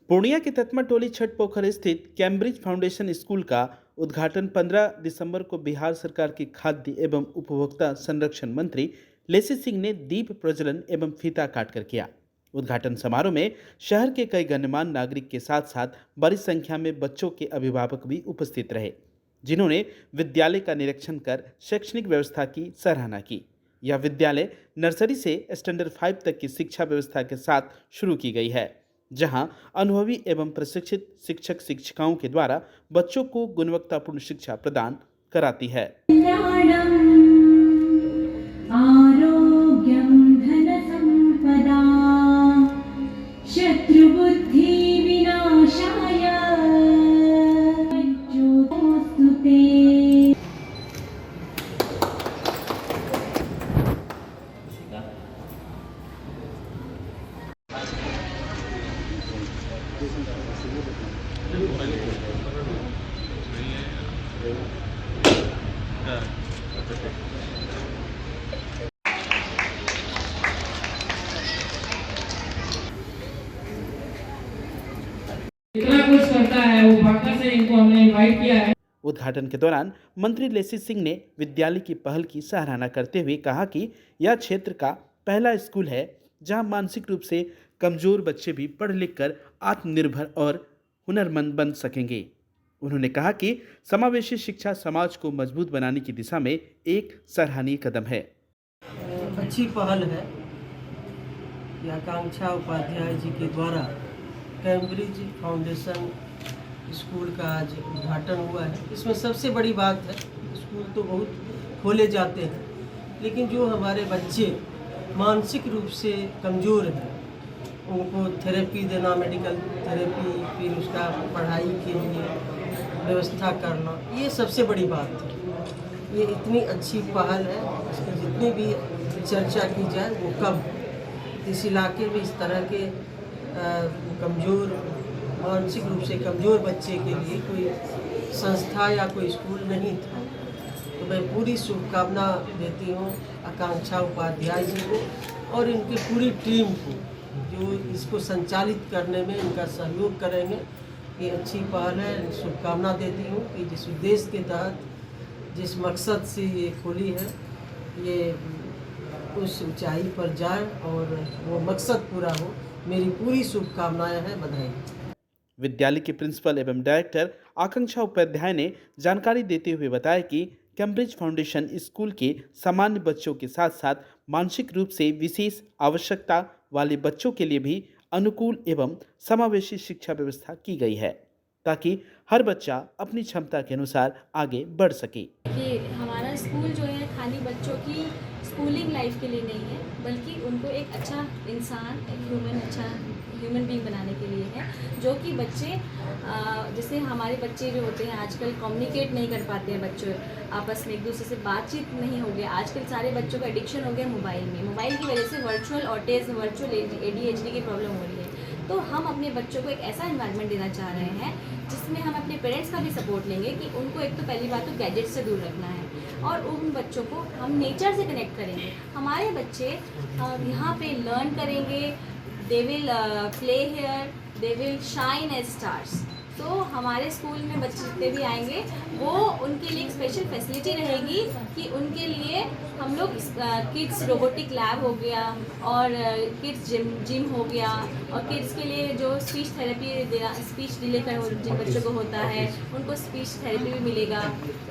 पूर्णिया के ततमा टोली छठ पोखर स्थित कैम्ब्रिज फाउंडेशन स्कूल का उद्घाटन 15 दिसंबर को बिहार सरकार की खाद्य एवं उपभोक्ता संरक्षण मंत्री लेसी सिंह ने दीप प्रज्वलन एवं फीता काटकर किया। उद्घाटन समारोह में शहर के कई गणमान्य नागरिक के साथ साथ बड़ी संख्या में बच्चों के अभिभावक भी उपस्थित रहे, जिन्होंने विद्यालय का निरीक्षण कर शैक्षणिक व्यवस्था की सराहना की। यह विद्यालय नर्सरी से स्टैंडर्ड 5 तक की शिक्षा व्यवस्था के साथ शुरू की गई है, जहां अनुभवी एवं प्रशिक्षित शिक्षक शिक्षिकाओं के द्वारा बच्चों को गुणवत्तापूर्ण शिक्षा प्रदान कराती है। इतना कुछ करता है वो भागना से इनको हमने इनवाइट किया है। उद्घाटन के दौरान मंत्री लेसी सिंह ने विद्यालय की पहल की सराहना करते हुए कहा कि यह क्षेत्र का पहला स्कूल है जहां मानसिक रूप से कमजोर बच्चे भी पढ़ लिख कर आत्मनिर्भर और हुनरमंद बन सकेंगे। उन्होंने कहा कि समावेशी शिक्षा समाज को मजबूत बनाने की दिशा में एक सराहनीय कदम है। अच्छी पहल है। ये आकांक्षा उपाध्याय जी के द्वारा कैम्ब्रिज फाउंडेशन स्कूल का आज उद्घाटन हुआ है। इसमें सबसे बड़ी बात है, स्कूल तो बहुत खोले जाते हैं, लेकिन जो हमारे बच्चे मानसिक रूप से कमज़ोर हैं उनको थेरेपी देना, मेडिकल थेरेपी, फिर उसका पढ़ाई के लिए व्यवस्था करना, ये सबसे बड़ी बात है। ये इतनी अच्छी पहल है, इसकी जितनी भी चर्चा की जाए वो कम। इस इलाके में इस तरह के कमज़ोर, मानसिक रूप से कमज़ोर बच्चे के लिए कोई संस्था या कोई स्कूल नहीं था। तो मैं पूरी शुभकामना देती हूँ आकांक्षा उपाध्याय जी को और इनकी पूरी टीम को, जो इसको संचालित करने में इनका सहयोग करेंगे। ये अच्छी पहल है। शुभकामना देती हूँ कि जिस उद्देश्य के तहत, जिस मकसद से ये खोली है, ये उस ऊंचाई पर जाए और वो मकसद पूरा हो। मेरी पूरी शुभकामनाएं हैं, बधाई। विद्यालय के प्रिंसिपल एवं डायरेक्टर आकांक्षा उपाध्याय ने जानकारी देते हुए बताया कि कैम्ब्रिज फाउंडेशन स्कूल के सामान्य बच्चों के साथ साथ मानसिक रूप से विशेष आवश्यकता वाले बच्चों के लिए भी अनुकूल एवं समावेशी शिक्षा व्यवस्था की गई है, ताकि हर बच्चा अपनी क्षमता के अनुसार आगे बढ़ सके। कि हमारा स्कूल जो है खाली बच्चों की स्कूलिंग लाइफ के लिए नहीं है, बल्कि उनको एक अच्छा इंसान, एक अच्छा ह्यूमन बीइंग बनाने के लिए है, जो कि बच्चे जैसे हमारे बच्चे जो होते हैं आजकल कम्युनिकेट नहीं कर पाते हैं, बच्चों आपस में एक दूसरे से बातचीत नहीं हो गया। आजकल सारे बच्चों का एडिक्शन हो गया मोबाइल में। मोबाइल की वजह से वर्चुअल ऑटिज्म, वर्चुअल ADHD की प्रॉब्लम हो रही है। तो हम अपने बच्चों को एक ऐसा एनवायरनमेंट देना चाह रहे हैं जिसमें हम अपने पेरेंट्स का भी सपोर्ट लेंगे कि उनको एक तो पहली बात तो गैजेट से दूर रखना है और उन बच्चों को हम नेचर से कनेक्ट करेंगे। हमारे बच्चे यहाँ पे लर्न करेंगे, they will play here, they will shine as stars. तो हमारे स्कूल में बच्चे जितने भी आएंगे वो उनके लिए एक स्पेशल फैसिलिटी रहेगी कि उनके लिए हम लोग किड्स रोबोटिक लैब हो गया और किड्स जिम हो गया और किड्स के लिए जो स्पीच थेरेपी स्पीच डिले कर जिन बच्चों को होता है उनको स्पीच थेरेपी भी मिलेगा।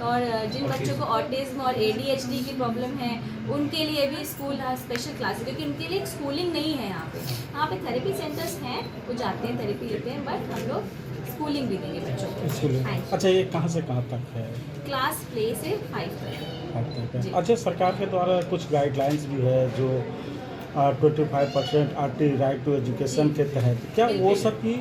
और जिन बच्चों को ऑटिज्म और ADHD की प्रॉब्लम है उनके लिए भी स्कूल स्पेशल क्लासेस, क्योंकि उनके लिए स्कूलिंग नहीं है। यहाँ पे थेरेपी सेंटर्स हैं, वो जाते हैं थेरेपी लेते हैं, बट हम लोग स्कूलिंग भी देंगे बच्चों को। अच्छा, ये कहाँ से कहाँ तक है? क्लास प्ले से 5 तक। अच्छा, सरकार के द्वारा कुछ गाइडलाइंस भी है जो 25% RT राइट टू एजुकेशन के तहत, क्या वो सब की?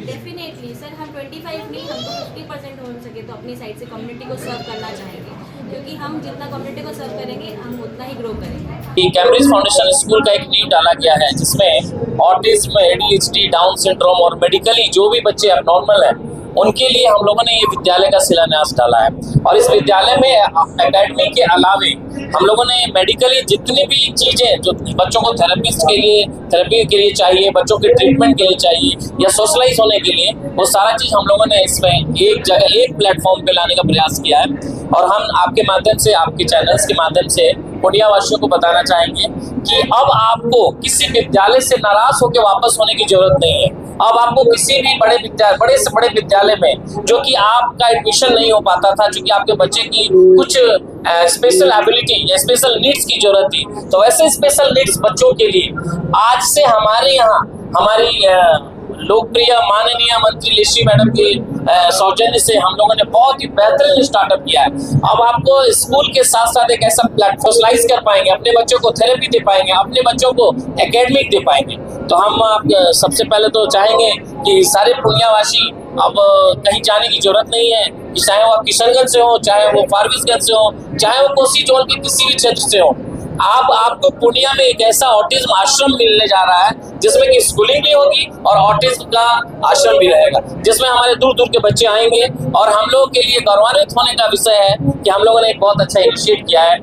डेफिनेटली सर, हम 25 नहीं, हम तो 50% हो सके तो अपनी साइड से कम्युनिटी को सर्व करना चाहेंगे, क्योंकि हम जितना कम्युनिटी को सर्व करेंगे हम उतना ही ग्रो करेंगे। कैम्ब्रिज फाउंडेशन स्कूल का एक नींव डाला गया है जिसमें ऑटिज्म, ADHD, डाउन सिंड्रोम और मेडिकली जो भी बच्चे अबनॉर्मल हैं उनके लिए हम लोगों ने ये विद्यालय का शिलान्यास डाला है। और इस विद्यालय में एकेडमी के अलावे हम लोगों ने मेडिकली जितनी भी चीज़ें जो बच्चों को थेरेपी के लिए चाहिए, बच्चों के ट्रीटमेंट के लिए चाहिए या सोशलाइज होने के लिए, वो सारा चीज़ हम लोगों ने इसमें एक जगह एक प्लेटफॉर्म पे लाने का प्रयास किया है। और हम आपके माध्यम से, आपके चैनल्स के माध्यम से पूर्णिया वासियों को बताना चाहेंगे कि अब आपको किसी विद्यालय से नाराज होकर वापस होने की जरूरत नहीं है। अब आपको किसी भी बड़े से बड़े विद्यालय में जो कि आपका एडमिशन नहीं हो पाता था, जो कि आपके बच्चे की कुछ स्पेशल एबिलिटी या स्पेशल नीड्स की जरूरत थी, तो वैसे स्पेशल नीड्स बच्चों के लिए आज से हमारे यहाँ हमारी लोकप्रिय माननीय मंत्री लेसी मैडम के सौजन्य से हम लोगों ने बहुत ही बेहतरीन स्टार्टअप किया है। अब आपको स्कूल के साथ साथ एक ऐसा प्लेटफॉर्म सोशलाइज कर पाएंगे, अपने बच्चों को थेरेपी दे पाएंगे, अपने बच्चों को एकेडमिक दे पाएंगे। तो हम सबसे पहले तो चाहेंगे कि सारे पूर्णियावासी अब कहीं जाने की जरूरत नहीं है, चाहे वो किशनगंज से हो, चाहे वो फारबिसगंज से हो, चाहे वो कोसी जोन के किसी भी क्षेत्र से हो। आपको पूर्णिया में एक ऐसा ऑटिज्म आश्रम मिलने जा रहा है जिसमें कि स्कूलिंग भी होगी और ऑटिज्म का आश्रम भी रहेगा, जिसमें हमारे दूर दूर के बच्चे आएंगे। और हम लोगों के लिए गौरवान्वित होने का विषय है कि हम लोगों ने एक बहुत अच्छा इनिशिएट किया है।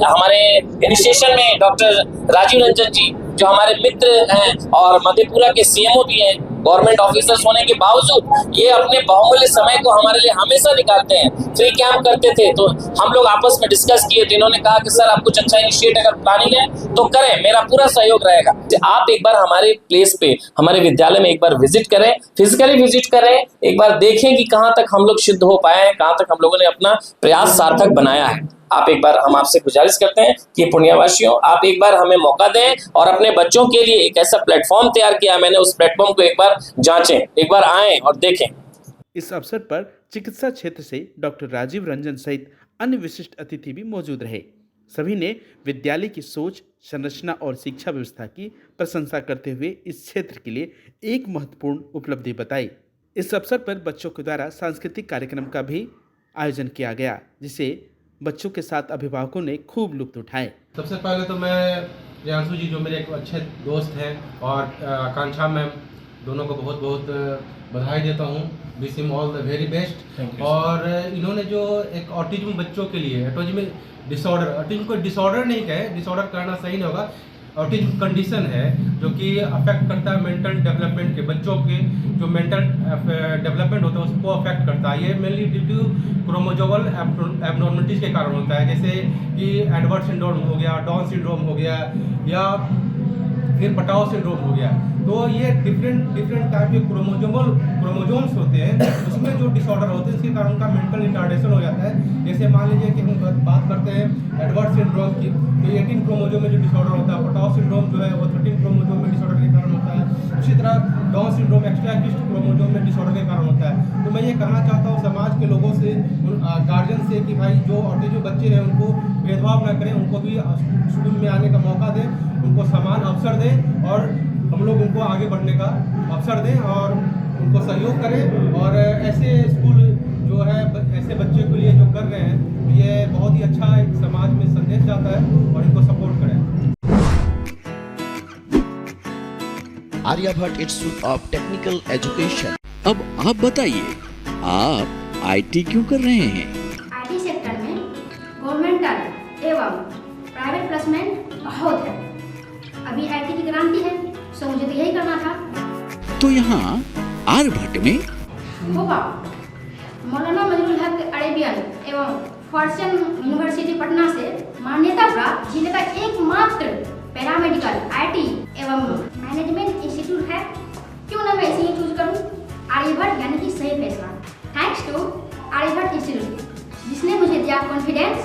हमारे इनिशिएशन में डॉक्टर राजीव रंजन जी जो हमारे मित्र हैं और मधेपुरा के सीएमओ भी हैं, गवर्नमेंट ऑफिसर्स होने के बावजूद ये अपने बहुमूल्य समय को हमारे लिए हमेशा निकालते हैं। फ्री कैंप करते थे तो हम लोग आपस में डिस्कस किए थे, इन्होंने कहा कि सर आप कुछ अच्छा इनिशिएट अगर प्लानिंग है तो करें, मेरा पूरा सहयोग रहेगा। आप एक बार हमारे प्लेस पे, हमारे विद्यालय में एक बार विजिट करें, फिजिकली विजिट करें, एक बार देखें कि कहाँ तक हम लोग सिद्ध हो पाए हैं, कहाँ तक हम लोगों ने अपना प्रयास सार्थक बनाया है। आप एक बार, हम आपसे गुजारिश करते हैं कि पूर्णियावासियों आप एक बार हमें मौका दें और अपने बच्चों के लिए एक ऐसा प्लेटफॉर्म तैयार किया मैंने, उस प्लेटफॉर्म को एक बार जांचें, एक बार आएं और देखें। इस अवसर पर चिकित्सा क्षेत्र से डॉक्टर राजीव रंजन सहित अन्य विशिष्ट अतिथि भी मौजूद रहे। सभी ने विद्यालय की सोच, संरचना और शिक्षा व्यवस्था की प्रशंसा करते हुए इस क्षेत्र के लिए एक महत्वपूर्ण उपलब्धि बताई। इस अवसर पर बच्चों के द्वारा सांस्कृतिक कार्यक्रम का भी आयोजन किया गया, जिसे बच्चों के साथ अभिभावकों ने खूब लुत्फ उठाए। सबसे पहले तो मैं प्रियांशु जी जो मेरे एक अच्छे दोस्त हैं और आकांक्षा मैम, दोनों को बहुत बहुत बधाई देता हूँ। Wish him all the very best. और इन्होंने जो एक ऑटिज्म बच्चों के लिए, ऑटिज्म डिसऑर्डर, ऑटिज्म को डिसऑर्डर नहीं कहे, डिसऑर्डर कहना सही नहीं होगा, ऑटिज्म कंडीशन है जो कि अफेक्ट करता है मेंटल डेवलपमेंट के, बच्चों के जो मेंटल डेवलपमेंट होता है उसको अफेक्ट करता है। ये मेनली ड्यू टू क्रोमोसोमल एब्नॉर्मलिटीज़ के कारण होता है, जैसे कि एडवर्ड सिंड्रोम हो गया, डाउन सिंड्रोम हो गया या फिर पटाओ सिंड्रोम हो गया। तो ये डिफरेंट टाइप के क्रोमोजोम्स होते हैं, उसमें जो डिसऑर्डर होते हैं इसके कारण उनका मेंटल रिटार्डेशन हो जाता है। जैसे मान लीजिए कि हम बात करते हैं एडवर्ड सिंड्रोम की, तो 18 क्रोमोजोम में जो डिसऑर्डर होता है, पटाओ सिंड्रोम जो है वो 13 क्रोमोजोम में डिसऑर्डर के कारण होता है। उसी तरह डाउन सिंड्रोम एक्स्ट्रा क्रोमोजोम में डिसऑर्डर के कारण होता है। तो मैं ये कहना चाहता हूँ समाज के लोगों से, गार्जियन से कि भाई जो ऑटिज्म बच्चे हैं उनको भेदभाव न करें, उनको भी स्कूल में आने का मौका दें, उनको समान अवसर दें और हम लोग उनको आगे बढ़ने का अवसर दें और उनको सहयोग करें। और ऐसे स्कूल जो है ऐसे बच्चे के लिए जो कर रहे हैं, ये बहुत ही अच्छा एक समाज में संदेश जाता है और इनको सपोर्ट करें। Aryabhatta institute of technical education. अब आप बताइए, आप आईटी क्यों कर रहे हैं? आईटी सेक्टर में गवर्नमेंटल एवं प्राइवेट प्लेसमेंट बहुत है। अभी आईटी की क्रांति है, सो मुझे तो यही करना था। तो यहाँ आर्यभट्ट में होगा मौलाना मजरूल हक अरेबियन एवं फॉर्च्यून यूनिवर्सिटी पटना से मान्यता प्राप्त जिले का एकमात्र पैरामेडिकल आईटी एवं मैनेजमेंट इंस्टीट्यूट है। क्यों ना मैं इसे ही चूज करूं? आर्यभट्ट यानी कि सही फैसला। थैंक्स टू आर्यभट्ट इंस्टीट्यूट जिसने मुझे दिया कॉन्फिडेंस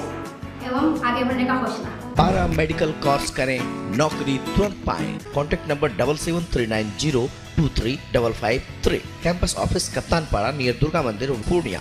एवं आगे बढ़ने का हौसला। पारा मेडिकल कोर्स करें, नौकरी तुरंत पाएं। Contact number 7739023553। Campus office Kaptanpara near Durga मंदिर पूर्णिया।